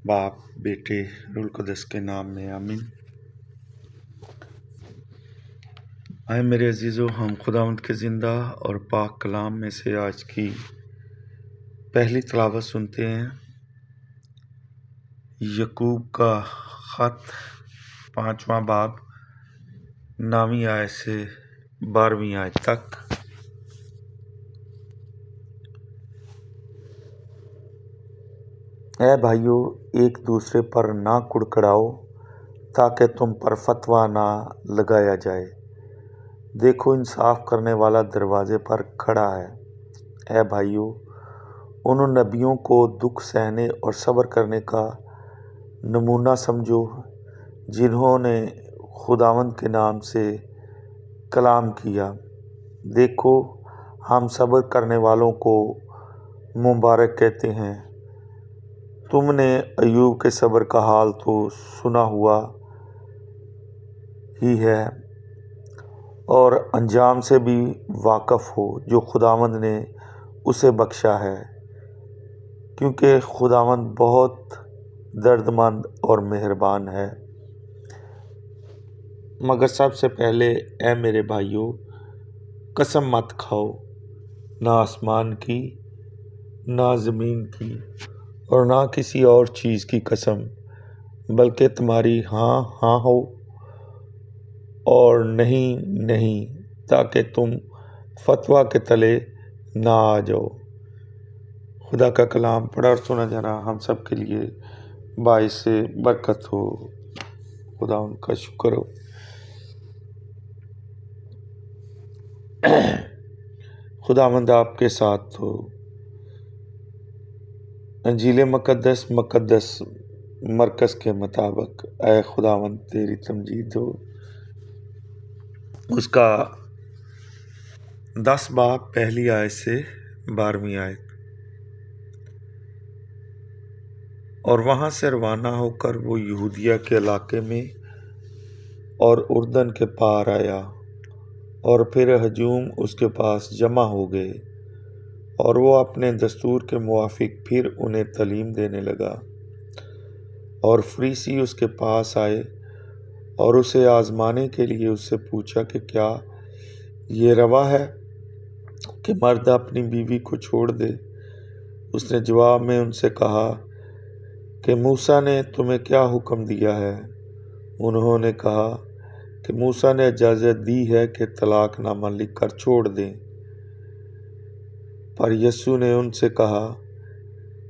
बाप बेटे रूल कुदस के नाम में आमीन। आए मेरे अजीज़ों, हम खुदावंद के ज़िंदा और पाक कलाम में से आज की पहली तिलावत सुनते हैं। यकूब का ख़त 5वां बाब 9वीं आयत से 12वीं आयत तक। ऐ भाइयों, एक दूसरे पर ना कुड़कुड़ाओ ताकि तुम पर फतवा ना लगाया जाए। देखो, इंसाफ करने वाला दरवाजे पर खड़ा है। ऐ भाइयों, उन नबियों को दुख सहने और सब्र करने का नमूना समझो जिन्होंने खुदावंद के नाम से कलाम किया। देखो, हम सब्र करने वालों को मुबारक कहते हैं। तुमने अय्यूब के सब्र का हाल तो सुना हुआ ही है और अंजाम से भी वाकिफ़ हो जो खुदावंद ने उसे बख्शा है, क्योंकि खुदावंद बहुत दर्दमंद और मेहरबान है। मगर सबसे पहले ऐ मेरे भाइयों, कसम मत खाओ, ना आसमान की, ना ज़मीन की और ना किसी और चीज़ की कसम, बल्कि तुम्हारी हाँ हाँ हो और नहीं नहीं, ताकि तुम फतवा के तले ना आ जाओ। खुदा का कलाम पढ़ा और सुना जाना हम सब के लिए बाइस बरकत हो। खुदा उनका शुक्र हो। खुदावंद आपके साथ हो। अंजील मुक़द्दस मरकज़ के मुताबिक ऐ खुदावंद तेरी तमजीद हो। उसका 10 बाब पहली आयत से 12वीं आयत। और वहाँ से रवाना होकर वो यहूदिया के इलाके में और उर्दन के पार आया, और फिर हजूम उसके पास जमा हो गए, और वो अपने दस्तूर के मुवाफिक फिर उन्हें तालीम देने लगा। और फरीसी उसके पास आए और उसे आजमाने के लिए उससे पूछा कि क्या ये रवा है कि मर्द अपनी बीवी को छोड़ दे। उसने जवाब में उनसे कहा कि मूसा ने तुम्हें क्या हुक्म दिया है। उन्होंने कहा कि मूसा ने इजाज़त दी है कि तलाक़नामा लिख कर छोड़ दें। पर यीशु ने उनसे कहा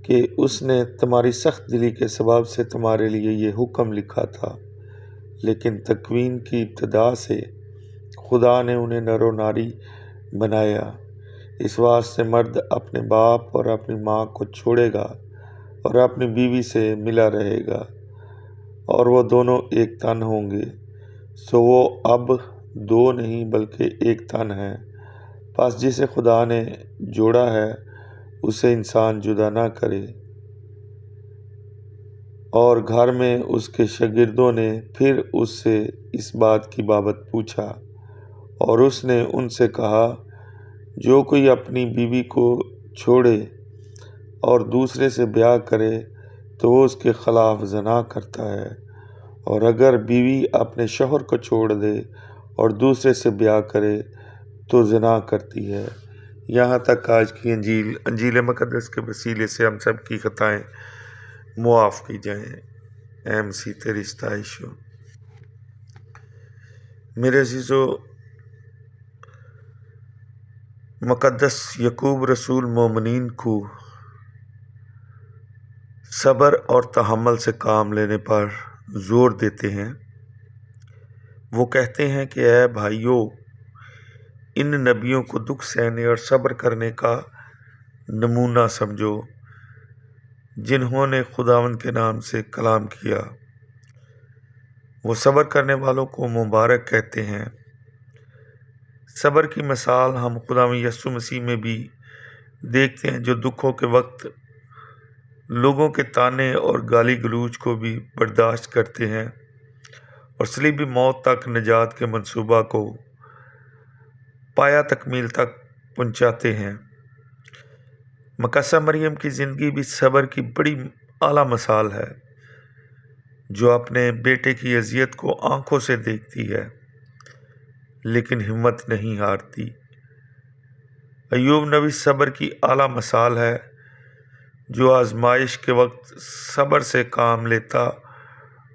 कि उसने तुम्हारी सख्त दिली के सबब से तुम्हारे लिए ये हुक्म लिखा था, लेकिन तकवीन की इब्तिदा से खुदा ने उन्हें नर और नारी बनाया। इस वास्ते मर्द अपने बाप और अपनी माँ को छोड़ेगा और अपनी बीवी से मिला रहेगा, और वो दोनों एक तन होंगे। सो वो अब दो नहीं बल्कि एक तन है। बस जिसे खुदा ने जोड़ा है उसे इंसान जुदा ना करे। और घर में उसके शागिर्दों ने फिर उससे इस बात की बाबत पूछा, और उसने उनसे कहा, जो कोई अपनी बीवी को छोड़े और दूसरे से ब्याह करे तो वो उसके ख़िलाफ़ ज़ना करता है, और अगर बीवी अपने शौहर को छोड़ दे और दूसरे से ब्याह करे तो ज़ना करती है। यहाँ तक आज की अंजील मुक़द्दस के वसीले से हम सब की ख़ताएँ मुआफ़ की जाएँ। मसीह तेरी सताइश हो। मेरे अज़ीज़ों, मुक़द्दस यकूब रसूल मोमिनीन को सब्र और तहम्मुल से काम लेने पर ज़ोर देते हैं। वो कहते हैं कि ऐ भाइयों, इन नबियों को दुख सहने और सब्र करने का नमूना समझो जिन्होंने खुदावंद के नाम से कलाम किया। वो सब्र करने वालों को मुबारक कहते हैं। सब्र की मिसाल हम खुदावंद यीशु मसीह में भी देखते हैं, जो दुखों के वक्त लोगों के ताने और गाली गलूज को भी बर्दाश्त करते हैं और सलीबी मौत तक निजात के मंसूबा को पाया तकमील तक पहुंचाते हैं। मकद्दस मरियम की ज़िंदगी भी सब्र की बड़ी आला मिसाल है। جو اپنے بیٹے کی اذیت کو آنکھوں سے دیکھتی ہے لیکن ہمت نہیں ہارتی۔ ایوب نبی صبر کی اعلیٰ مثال ہے، جو آزمائش کے وقت صبر سے کام لیتا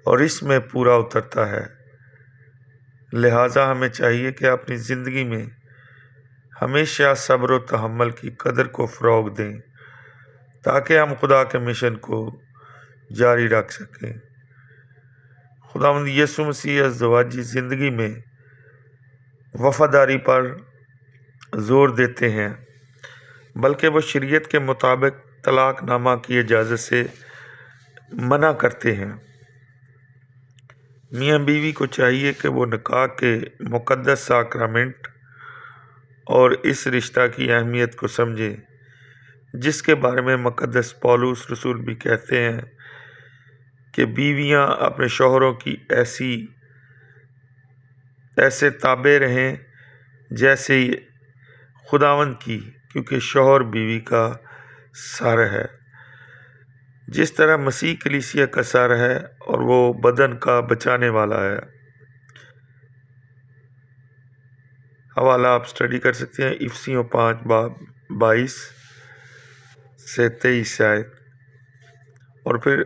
اور اس میں پورا اترتا ہے۔ لہٰذا ہمیں چاہیے کہ اپنی زندگی میں ہمیشہ صبر و تحمل کی قدر کو فروغ دیں تاکہ ہم خدا کے مشن کو جاری رکھ سکیں۔ خداوند یسوع مسیح ازدواجی زندگی میں وفاداری پر زور دیتے ہیں، بلکہ وہ شریعت کے مطابق طلاق نامہ کی اجازت سے منع کرتے ہیں۔ میاں بیوی کو چاہیے کہ وہ نکاح کے مقدس ساکرامنٹ اور اس رشتہ کی اہمیت کو سمجھیں، جس کے بارے میں مقدس پولس رسول بھی کہتے ہیں کہ بیویاں اپنے شوہروں کی ایسے تابع رہیں جیسے خداوند کی، کیونکہ شوہر بیوی کا سر ہے، جس طرح مسیح کلیسیا کا سر ہے اور وہ بدن کا بچانے والا ہے۔ حوالہ آپ اسٹڈی کر سکتے ہیں، افسیوں 5 باب 22 سے 23 آیت۔ اور پھر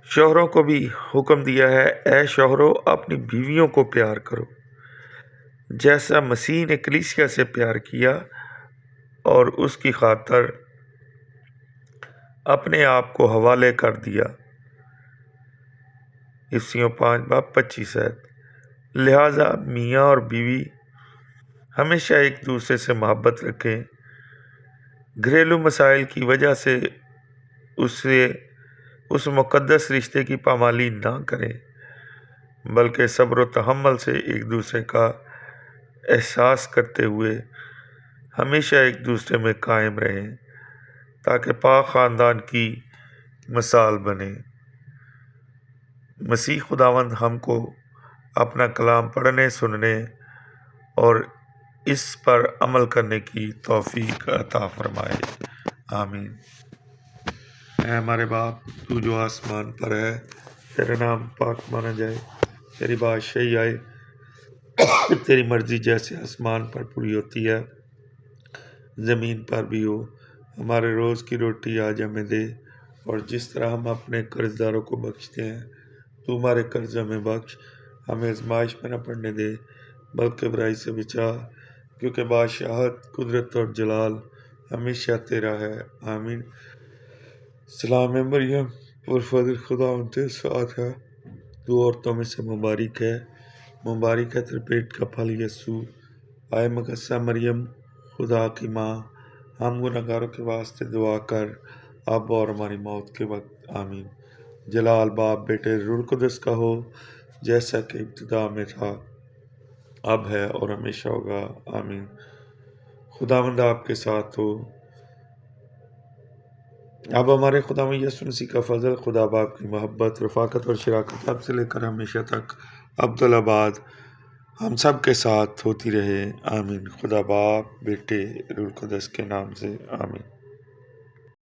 شوہروں کو بھی حکم دیا ہے، اے شوہروں اپنی بیویوں کو پیار کرو جیسا مسیح نے کلیسیا سے پیار کیا اور اس کی خاطر اپنے آپ کو حوالے کر دیا۔ افسیوں 5 باب 25 آیت۔ لہٰذا میاں اور بیوی ہمیشہ ایک دوسرے سے محبت رکھیں، گھریلو مسائل کی وجہ سے اس مقدس رشتے کی پامالی نہ کریں، بلکہ صبر و تحمل سے ایک دوسرے کا احساس کرتے ہوئے ہمیشہ ایک دوسرے میں قائم رہیں تاکہ پاک خاندان کی مثال بنے۔ مسیح خداوند ہم کو اپنا کلام پڑھنے، سننے اور اس پر عمل کرنے کی توفیق عطا فرمائے، آمین۔ اے ہمارے باپ، تو جو آسمان پر ہے، تیرا نام پاک مانا جائے، تیری بادشاہی آئے، تیری مرضی جیسے آسمان پر پوری ہوتی ہے زمین پر بھی ہو۔ ہمارے روز کی روٹی آج ہمیں دے، اور جس طرح ہم اپنے قرض داروں کو بخشتے ہیں تو ہمارے قرض ہمیں بخش، ہمیں آزمائش میں نہ پڑنے دے بلکہ برائی سے بچا، کیونکہ بادشاہت، قدرت اور جلال ہمیشہ تیرا ہے، آمین۔ سلام مریم، پرفضل خداوند تیرے ساتھ ہے، تو عورتوں میں سے مبارک ہے، مبارک ہے تیرے پیٹ کا پھل یسوع۔ آئے مقدسہ مریم، خدا کی ماں، ہم گنہگاروں کے واسطے دعا کر، اب اور ہماری موت کے وقت، آمین۔ جلال باپ، بیٹے، روح القدس کا ہو، جیسا کہ ابتدا میں تھا، اب ہے اور ہمیشہ ہوگا، آمین۔ خداوند آپ کے ساتھ ہو۔ اب ہمارے خداوند یسوع مسیح کا فضل، خدا باپ کی محبت، رفاقت اور شراکت اب سے لے کر ہمیشہ تک ابدالآباد ہم سب کے ساتھ ہوتی رہے، آمین۔ خدا باپ، بیٹے، روح القدس کے نام سے، آمین۔